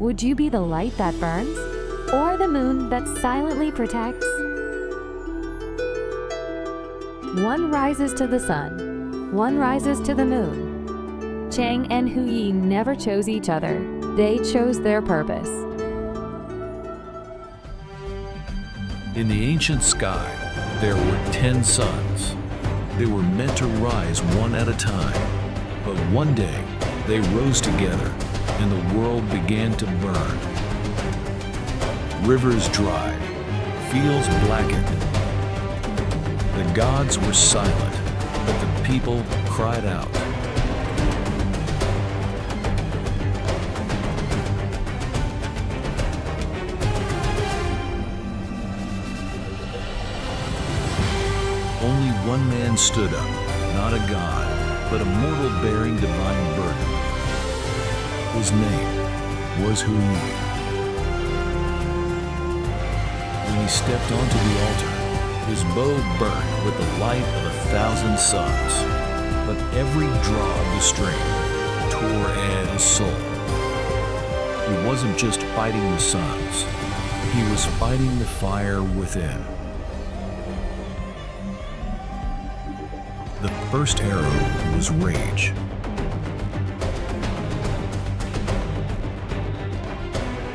Would you be the light that burns, or the moon that silently protects? One rises to the sun, one rises to the moon. Chang'e and Huyi never chose each other, they chose their purpose. In the ancient sky, there were 10 suns. They were meant to rise one at a time. But one day, they rose together, and the world began to burn. Rivers dried, fields blackened. The gods were silent, but the people cried out. Only one man stood up, not a god, but a mortal bearing divine burden. His name was Huyi. When he stepped onto the altar, his bow burned with the light of 1,000 suns, but every draw of the string tore at his soul. He wasn't just fighting the suns, he was fighting the fire within. The first arrow was rage.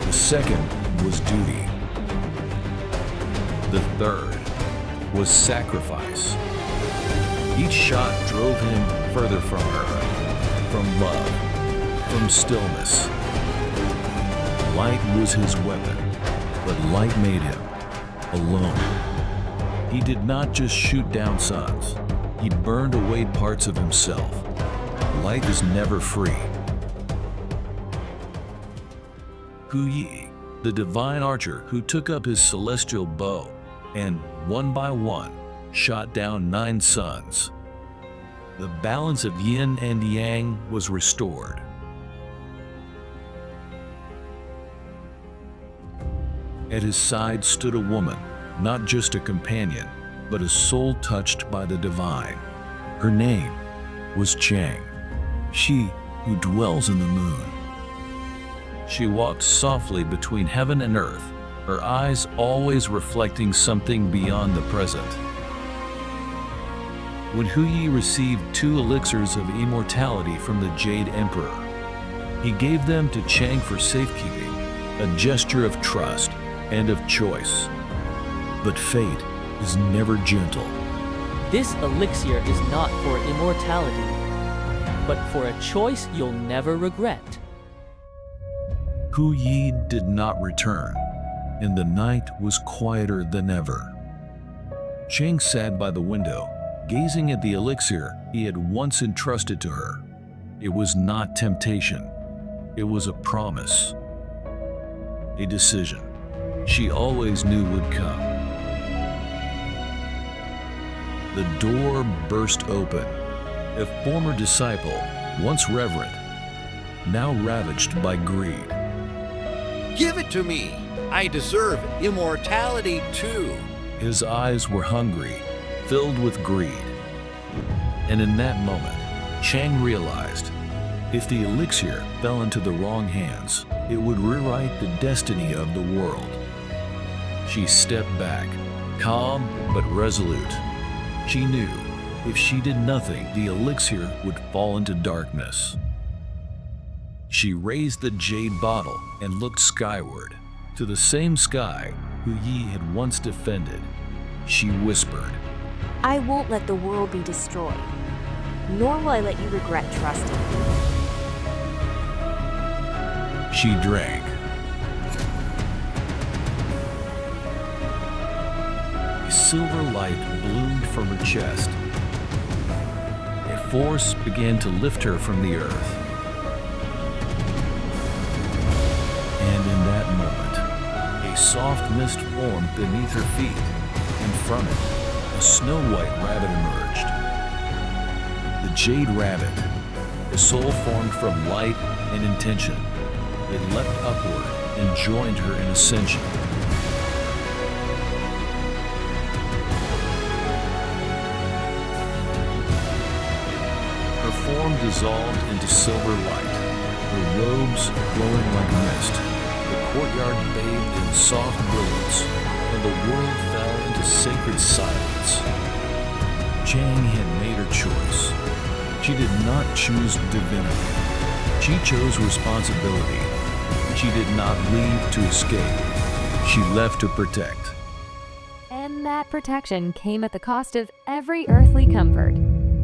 The second was duty. The third was sacrifice. Each shot drove him further from her, from love, from stillness. Light was his weapon, but light made him alone. He did not just shoot down suns. He burned away parts of himself. Light is never free. Huyi, the divine archer who took up his celestial bow and, one by one, shot down 9 suns. The balance of yin and yang was restored. At his side stood a woman, not just a companion, but a soul touched by the divine. Her name was Chang'e, she who dwells in the moon. She walked softly between heaven and earth, her eyes always reflecting something beyond the present. When Huyi received 2 elixirs of immortality from the Jade Emperor, he gave them to Chang'e for safekeeping, a gesture of trust and of choice. But fate is never gentle. This elixir is not for immortality, but for a choice you'll never regret. Huyi did not return, and the night was quieter than ever. Chang'e sat by the window, gazing at the elixir he had once entrusted to her. It was not temptation. It was a promise. A decision she always knew would come. The door burst open. A former disciple, once reverent, now ravaged by greed. Give it to me! I deserve immortality too! His eyes were hungry, filled with greed. And in that moment, Chang'e realized, if the elixir fell into the wrong hands, it would rewrite the destiny of the world. She stepped back, calm but resolute. She knew, if she did nothing, the elixir would fall into darkness. She raised the jade bottle and looked skyward, to the same sky Huyi had once defended. She whispered, I won't let the world be destroyed, nor will I let you regret trusting me. She drank. A silver light bloomed from her chest. A force began to lift her from the earth. And in that moment, a soft mist formed beneath her feet, and from it, a snow-white rabbit emerged. The jade rabbit, a soul formed from light and intention. It leapt upward and joined her in Ascension. Her form dissolved into silver light, her robes glowing like mist. The courtyard bathed in soft brilliance, and the world fell into sacred silence. Chang'e had made her choice. She did not choose divinity. She chose responsibility. She did not leave to escape. She left to protect. And that protection came at the cost of every earthly comfort,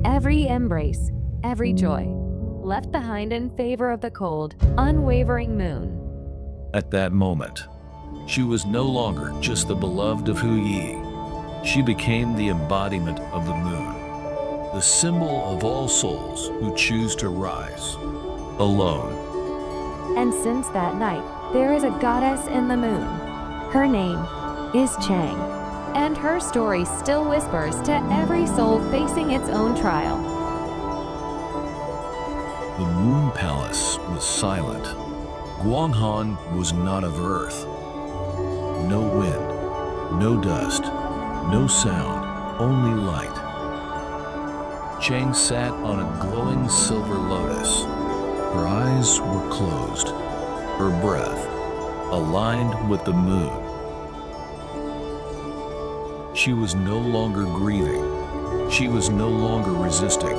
every embrace, every joy, left behind in favor of the cold, unwavering moon. At that moment, she was no longer just the beloved of Hu Yi. She became the embodiment of the moon, the symbol of all souls who choose to rise alone. And since that night, there is a goddess in the moon. Her name is Chang'e, and her story still whispers to every soul facing its own trial. The Moon Palace was silent. Guanghan was not of Earth. No wind, no dust, no sound, only light. Chang'e sat on a glowing silver lotus. Her eyes were closed, her breath aligned with the moon. She was no longer grieving. She was no longer resisting.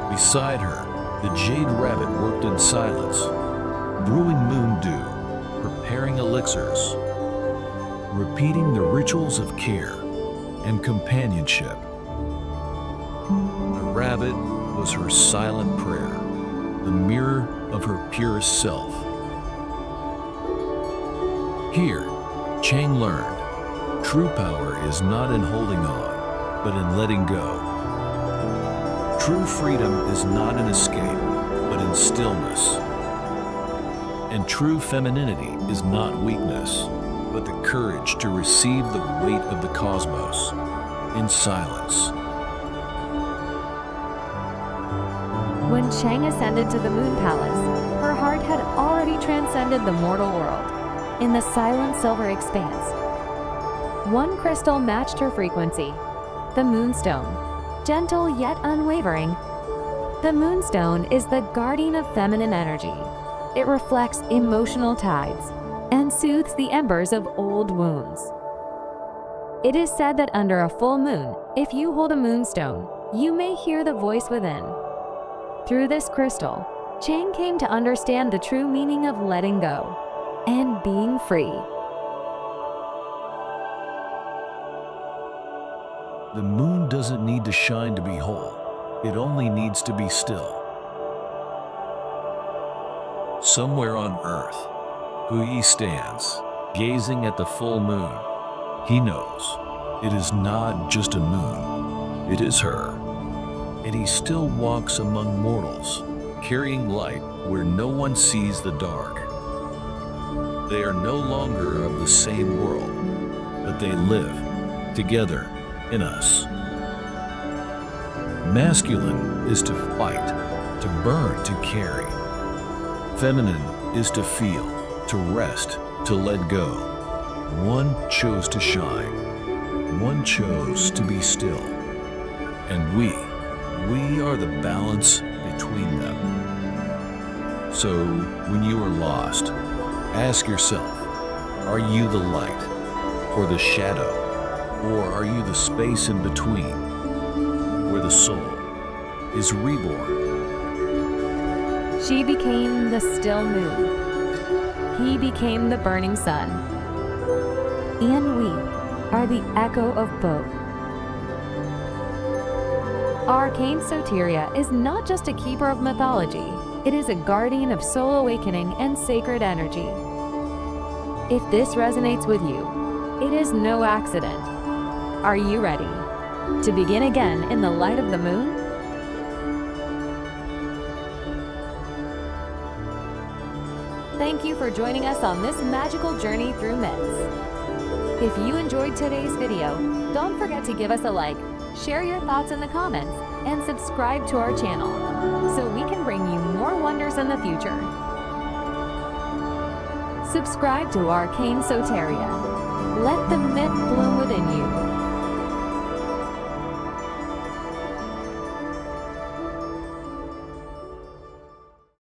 Beside her, the jade rabbit worked in silence, brewing moon dew, preparing elixirs, repeating the rituals of care and companionship. The rabbit was her silent prayer, the mirror of her purest self. Here, Chang'e learned, true power is not in holding on, but in letting go. True freedom is not in escape, but in stillness. And true femininity is not weakness, but the courage to receive the weight of the cosmos in silence. When Chang'e ascended to the Moon Palace, her heart had already transcended the mortal world. In the silent silver expanse, one crystal matched her frequency, the Moonstone. Gentle yet unwavering, the Moonstone is the guardian of feminine energy. It reflects emotional tides and soothes the embers of old wounds. It is said that under a full moon, if you hold a moonstone, you may hear the voice within. Through this crystal, Chang'e came to understand the true meaning of letting go and being free. The moon doesn't need to shine to be whole. It only needs to be still. Somewhere on Earth, Hu Yi stands, gazing at the full moon. He knows it is not just a moon, it is her. And he still walks among mortals, carrying light where no one sees the dark. They are no longer of the same world, but they live together in us. Masculine is to fight, to burn, to carry. Feminine is to feel, to rest, to let go. One chose to shine. One chose to be still. And we are the balance between them. So when you are lost, ask yourself, are you the light or the shadow? Or are you the space in between, where the soul is reborn? She became the still moon. He became the burning sun. And we are the echo of both. Arcane Soteria is not just a keeper of mythology, it is a guardian of soul awakening and sacred energy. If this resonates with you, it is no accident. Are you ready to begin again in the light of the moon? Thank you for joining us on this magical journey through myths. If you enjoyed today's video, don't forget to give us a like, share your thoughts in the comments, and subscribe to our channel so we can bring you more wonders in the future. Subscribe to Arcane Soteria. Let the myth bloom within you.